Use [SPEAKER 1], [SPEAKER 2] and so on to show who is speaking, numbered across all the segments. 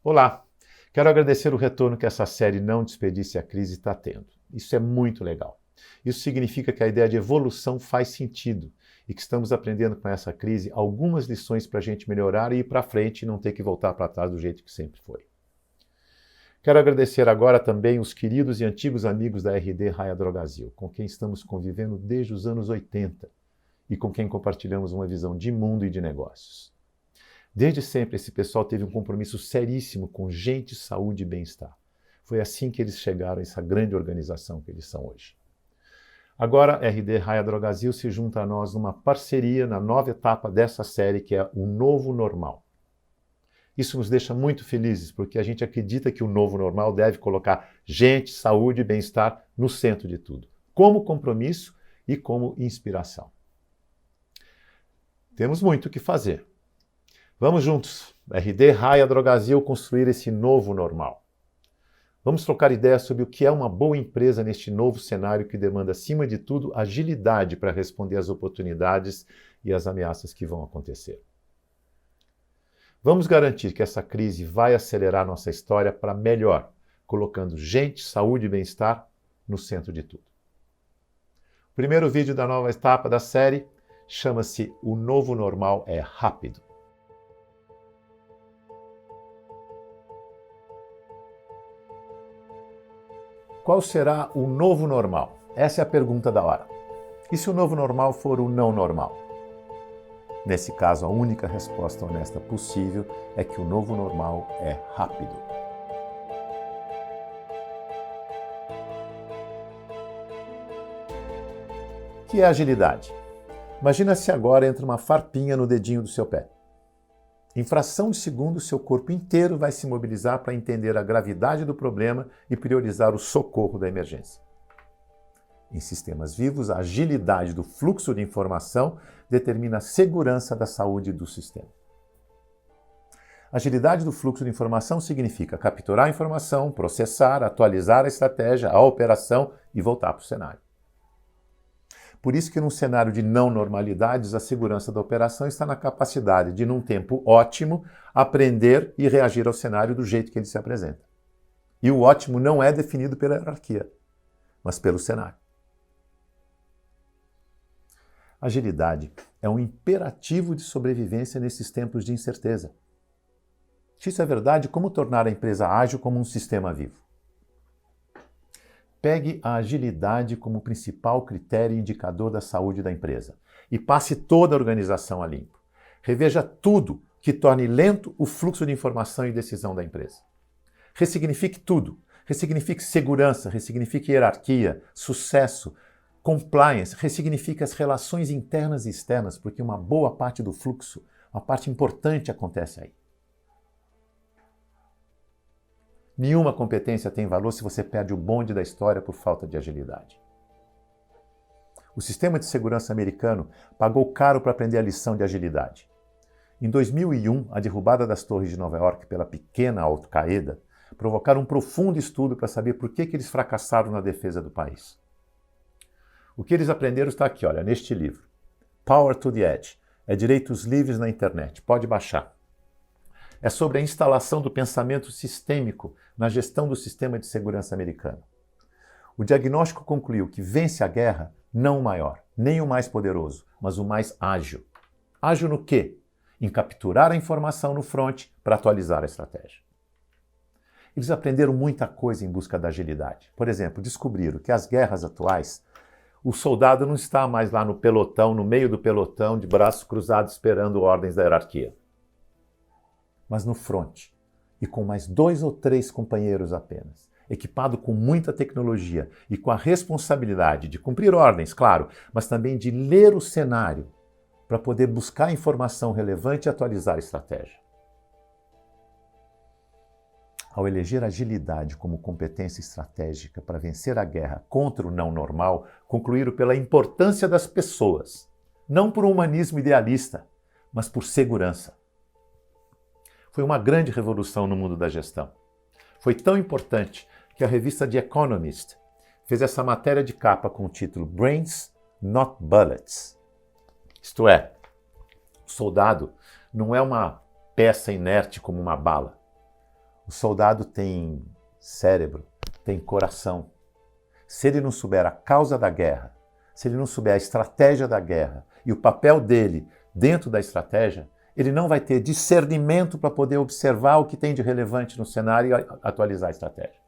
[SPEAKER 1] Olá! Quero agradecer o retorno que essa série Não Desperdice a Crise está tendo. Isso é muito legal. Isso significa que a ideia de evolução faz sentido e que estamos aprendendo com essa crise algumas lições para a gente melhorar e ir para frente e não ter que voltar para trás do jeito que sempre foi. Quero agradecer agora também os queridos e antigos amigos da RD Raia Drogasil, com quem estamos convivendo desde os anos 80 e com quem compartilhamos uma visão de mundo e de negócios. Desde sempre, esse pessoal teve um compromisso seríssimo com gente, saúde e bem-estar. Foi assim que eles chegaram a essa grande organização que eles são hoje. Agora, a RD Raia Drogasil se junta a nós numa parceria na nova etapa dessa série, que é o Novo Normal. Isso nos deixa muito felizes, porque a gente acredita que o novo normal deve colocar gente, saúde e bem-estar no centro de tudo, como compromisso e como inspiração. Temos muito o que fazer. Vamos juntos, RD Raia Drogasil, construir esse novo normal. Vamos trocar ideias sobre o que é uma boa empresa neste novo cenário que demanda, acima de tudo, agilidade para responder às oportunidades e às ameaças que vão acontecer. Vamos garantir que essa crise vai acelerar nossa história para melhor, colocando gente, saúde e bem-estar no centro de tudo. O primeiro vídeo da nova etapa da série chama-se O Novo Normal é Rápido. Qual será o novo normal? Essa é a pergunta da hora. E se o novo normal for o não normal? Nesse caso, a única resposta honesta possível é que o novo normal é rápido. O que é agilidade? Imagina se agora entra uma farpinha no dedinho do seu pé. Em fração de segundo, seu corpo inteiro vai se mobilizar para entender a gravidade do problema e priorizar o socorro da emergência. Em sistemas vivos, a agilidade do fluxo de informação determina a segurança da saúde do sistema. Agilidade do fluxo de informação significa capturar a informação, processar, atualizar a estratégia, a operação e voltar para o cenário. Por isso que num cenário de não normalidades, a segurança da operação está na capacidade de, num tempo ótimo, aprender e reagir ao cenário do jeito que ele se apresenta. E o ótimo não é definido pela hierarquia, mas pelo cenário. Agilidade é um imperativo de sobrevivência nesses tempos de incerteza. Se isso é verdade, como tornar a empresa ágil como um sistema vivo? Pegue a agilidade como principal critério e indicador da saúde da empresa e passe toda a organização a limpo. Reveja tudo que torne lento o fluxo de informação e decisão da empresa. Ressignifique tudo. Ressignifique segurança, ressignifique hierarquia, sucesso, compliance, ressignifica as relações internas e externas, porque uma boa parte do fluxo, uma parte importante acontece aí. Nenhuma competência tem valor se você perde o bonde da história por falta de agilidade. O sistema de segurança americano pagou caro para aprender a lição de agilidade. Em 2001, a derrubada das torres de Nova York pela pequena Al-Qaeda provocaram um profundo estudo para saber por que eles fracassaram na defesa do país. O que eles aprenderam está aqui, olha, neste livro. Power to the Edge. É direitos livres na internet. Pode baixar. É sobre a instalação do pensamento sistêmico na gestão do sistema de segurança americano. O diagnóstico concluiu que vence a guerra não o maior, nem o mais poderoso, mas o mais ágil. Ágil no quê? Em capturar a informação no front para atualizar a estratégia. Eles aprenderam muita coisa em busca da agilidade. Por exemplo, descobriram que as guerras atuais o soldado não está mais lá no pelotão, no meio do pelotão, de braços cruzados, esperando ordens da hierarquia. Mas no fronte, e com mais 2 ou 3 companheiros apenas, equipado com muita tecnologia e com a responsabilidade de cumprir ordens, claro, mas também de ler o cenário para poder buscar informação relevante e atualizar a estratégia. Ao eleger agilidade como competência estratégica para vencer a guerra contra o não normal, concluíram pela importância das pessoas, não por um humanismo idealista, mas por segurança. Foi uma grande revolução no mundo da gestão. Foi tão importante que a revista The Economist fez essa matéria de capa com o título Brains, Not Bullets. Isto é, o soldado não é uma peça inerte como uma bala. O soldado tem cérebro, tem coração. Se ele não souber a causa da guerra, se ele não souber a estratégia da guerra e o papel dele dentro da estratégia, ele não vai ter discernimento para poder observar o que tem de relevante no cenário e atualizar a estratégia.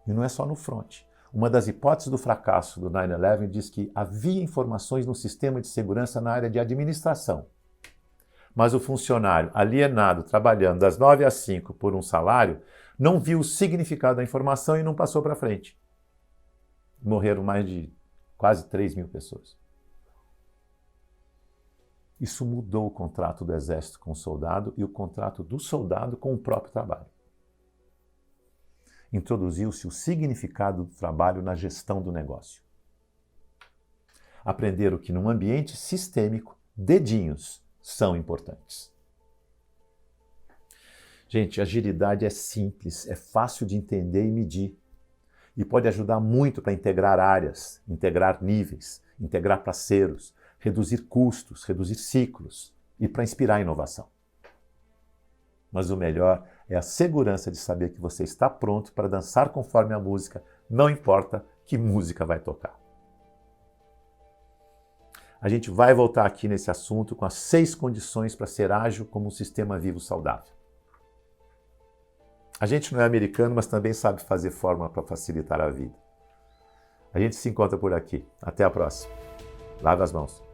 [SPEAKER 1] E não é só no front. Uma das hipóteses do fracasso do 9/11 diz que havia informações no sistema de segurança na área de administração. Mas o funcionário alienado, trabalhando das 9 às 5 por um salário, não viu o significado da informação e não passou para frente. Morreram mais de quase 3.000 pessoas. Isso mudou o contrato do exército com o soldado e o contrato do soldado com o próprio trabalho. Introduziu-se o significado do trabalho na gestão do negócio. Aprenderam que num ambiente sistêmico, dedinhos são importantes. Gente, agilidade é simples, é fácil de entender e medir. E pode ajudar muito para integrar áreas, integrar níveis, integrar parceiros, reduzir custos, reduzir ciclos e para inspirar a inovação. Mas o melhor é a segurança de saber que você está pronto para dançar conforme a música, não importa que música vai tocar. A gente vai voltar aqui nesse assunto com as 6 condições para ser ágil como um sistema vivo saudável. A gente não é americano, mas também sabe fazer fórmula para facilitar a vida. A gente se encontra por aqui. Até a próxima. Lave as mãos.